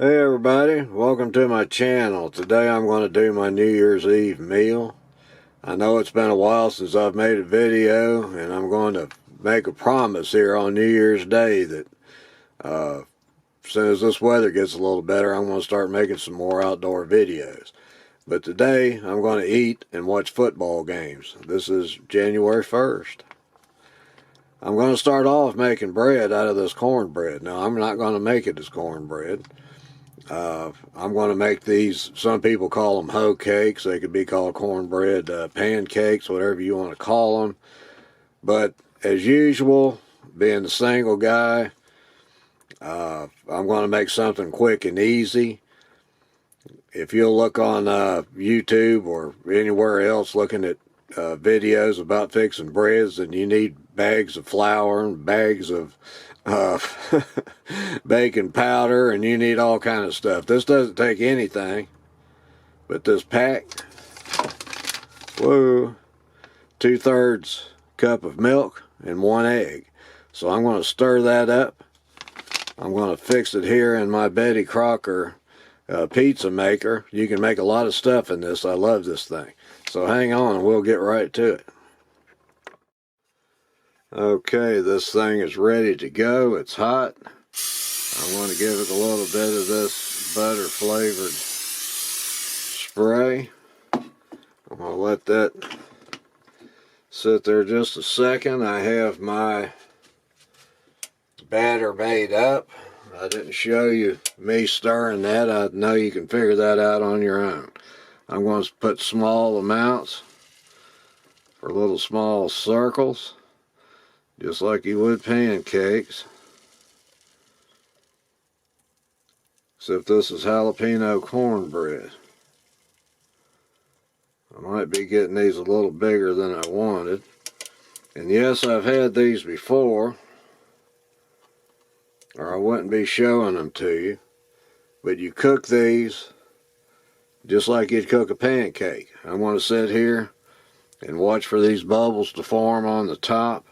Hey everybody, welcome to my channel. Today I'm going to do my New Year's Eve meal. I know it's been a while since I've made a video, and I'm going to make a promise here on New Year's Day that as soon as this weather gets a little better, I'm going to start making some more outdoor videos. But today I'm going to eat and watch football games. This is January 1st. I'm going to start off making bread out of this cornbread. Now I'm not going to make it as cornbread. I'm going to make these, some people call them hoe cakes. They could be called cornbread pancakes, whatever you want to call them. But as usual, being a single guy, I'm going to make something quick and easy. If you'll look on YouTube or anywhere else looking at videos about fixing breads, and you need bags of flour and bags of baking powder, and you need all kind of stuff. This doesn't take anything but this pack. Whoa, 2/3 cup of milk and 1 egg. So I'm going to stir that up. I'm going to fix it here in my Betty Crocker pizza maker. You can make a lot of stuff in this. I love this thing. So hang on and we'll get right to it. Okay, this thing is ready to go. It's hot. I'm going to give it a little bit of this butter flavored spray. I'm going to let that sit there just a second. I have my batter made up. I didn't show you me stirring that. I know you can figure that out on your own. I'm going to put small amounts for little small circles, just like you would pancakes. Except this is jalapeno cornbread. I might be getting these a little bigger than I wanted. And yes, I've had these before, or I wouldn't be showing them to you. But you cook these just like you'd cook a pancake. I want to sit here and watch for these bubbles to form on the top,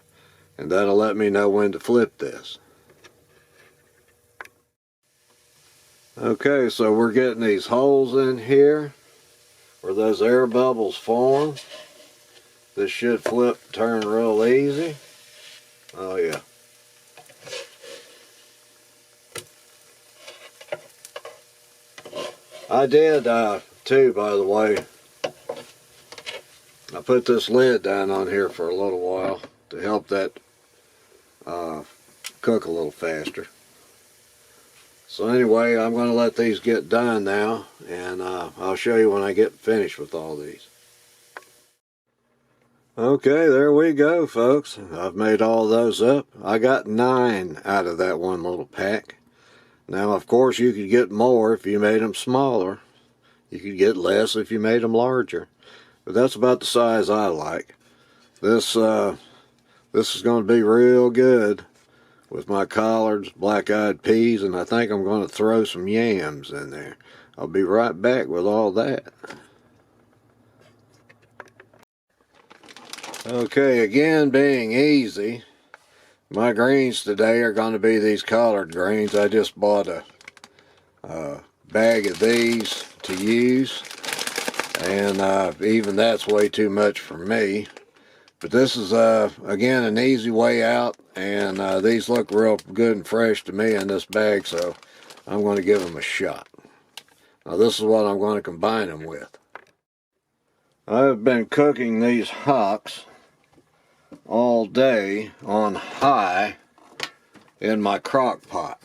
and that'll let me know when to flip this. Okay, so we're getting these holes in here where those air bubbles form. This should flip, turn real easy. Oh yeah. I did too, by the way. I put this lid down on here for a little while to help that cook a little faster. So anyway, I'm going to let these get done now, and I'll show you when I get finished with all these. Okay, there we go, folks. I've made all those up. I got 9 out of that one little pack. Now, of course, you could get more if you made them smaller. You could get less if you made them larger. But that's about the size I like. This is going to be real good with my collards, black-eyed peas, and I think I'm going to throw some yams in there. I'll be right back with all that. Okay, again, being easy, my greens today are going to be these collard greens. I just bought a bag of these to use, and even that's way too much for me. But this is, again, an easy way out, and these look real good and fresh to me in this bag, so I'm going to give them a shot. Now, this is what I'm going to combine them with. I've been cooking these hocks all day on high in my crock pot.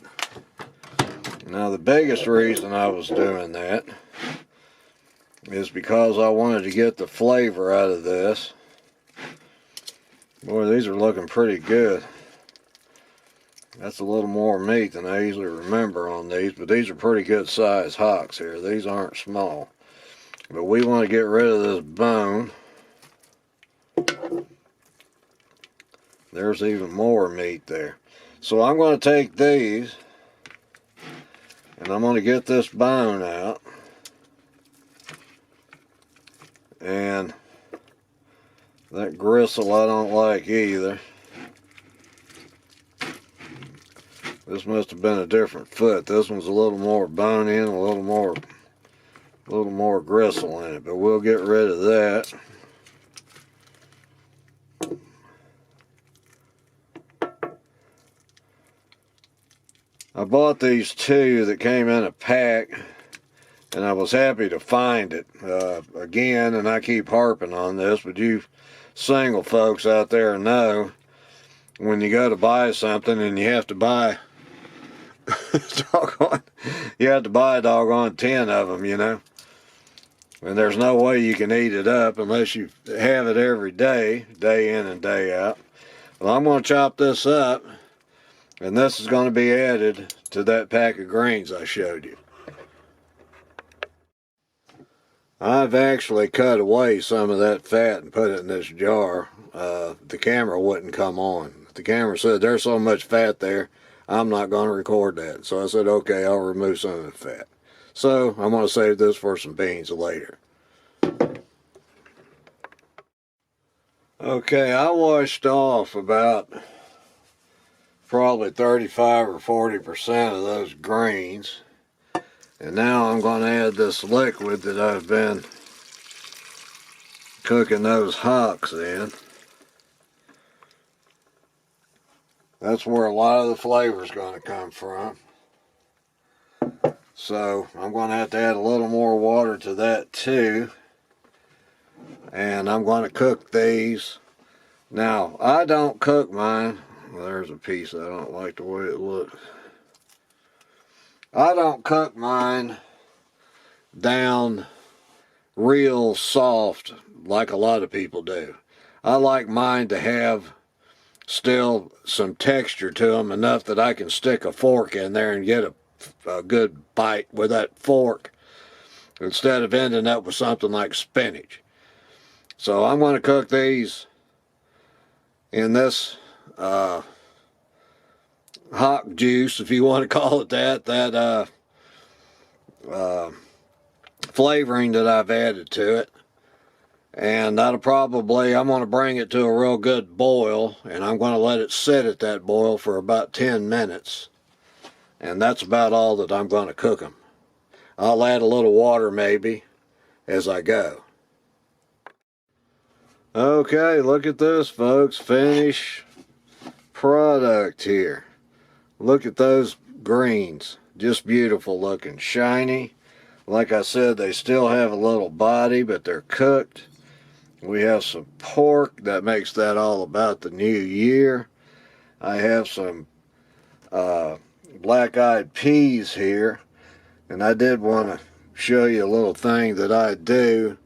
Now, the biggest reason I was doing that is because I wanted to get the flavor out of this. Boy, these are looking pretty good. That's a little more meat than I usually remember on these, but these are pretty good size hocks here. These aren't small. But we want to get rid of this bone. There's even more meat there. So I'm going to take these, and I'm going to get this bone out. And that gristle I don't like either. This must have been a different foot. This one's a little more bony and a little more gristle in it, but we'll get rid of that. I bought these two that came in a pack, and I was happy to find it again, and I keep harping on this, but you single folks out there know when you go to buy something and you have to buy you have to buy a doggone 10 of them, you know, and there's no way you can eat it up unless you have it every day, day in and day out. Well, I'm going to chop this up, and this is going to be added to that pack of greens I showed you. I've actually cut away some of that fat and put it in this jar. The camera wouldn't come on. The camera said there's so much fat there, I'm not going to record that. So I said, okay, I'll remove some of the fat. So I'm going to save this for some beans later. Okay, I washed off about probably 35 or 40% of those greens. And now I'm going to add this liquid that I've been cooking those hocks in. That's where a lot of the flavor is going to come from. So I'm going to have to add a little more water to that too. And I'm going to cook these. Now, I don't cook mine. Well, there's a piece I don't like the way it looks. I don't cook mine down real soft like a lot of people do. I like mine to have still some texture to them, enough that I can stick a fork in there and get a good bite with that fork instead of ending up with something like spinach. So I'm going to cook these in this hock juice, if you want to call it that, flavoring that I've added to it. And that'll probably, I'm going to bring it to a real good boil, and I'm going to let it sit at that boil for about 10 minutes. And that's about all that I'm going to cook them. I'll add a little water maybe as I go. Okay, look at this, folks. Finished product here. Look at those greens. Just beautiful looking, shiny. Like I said, they still have a little body, but they're cooked. We have some pork. That makes that all about the new year. I have some black-eyed peas here, and I did want to show you a little thing that I do.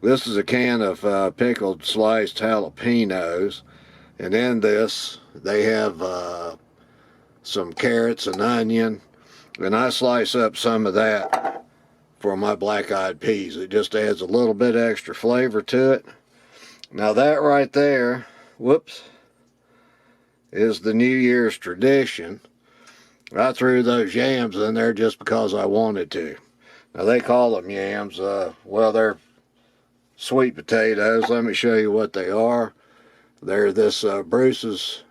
This is a can of pickled sliced jalapenos, and in this they have some carrots and onion, and I slice up some of that for my black-eyed peas. It just adds a little bit extra flavor to it. Now that right there, whoops, is the New Year's tradition. I threw those yams in there just because I wanted to. Now they call them yams. Well, they're sweet potatoes. Let me show you what they are. They're this Bruce's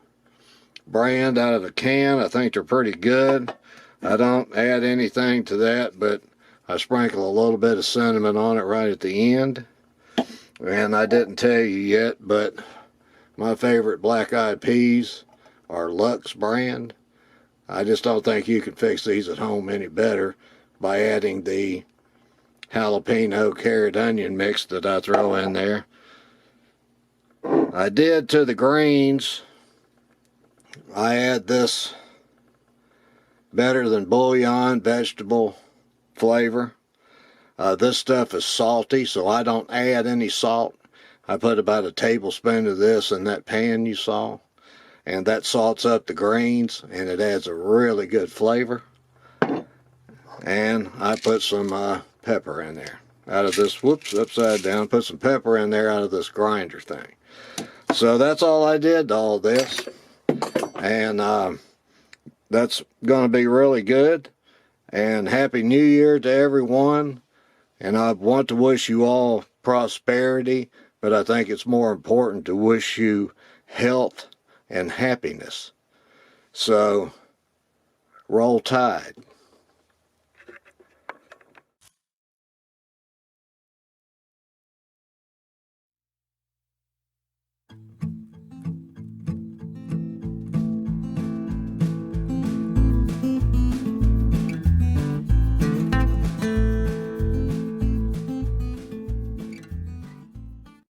brand out of a can. I think they're pretty good. I don't add anything to that, but I sprinkle a little bit of cinnamon on it right at the end. And I didn't tell you yet, but my favorite black-eyed peas are Lux brand. I just don't think you can fix these at home any better by adding the jalapeno carrot onion mix that I throw in there. I did to the greens, I add this better than bouillon vegetable flavor. This stuff is salty, so I don't add any salt. I put about a tablespoon of this in that pan you saw, and that salts up the greens, and it adds a really good flavor. And I put some pepper in there out of this, whoops, upside down, put some pepper in there out of this grinder thing. So that's all I did to all this, and that's going to be really good. And Happy New Year to everyone. And I want to wish you all prosperity, but I think it's more important to wish you health and happiness. So Roll Tide.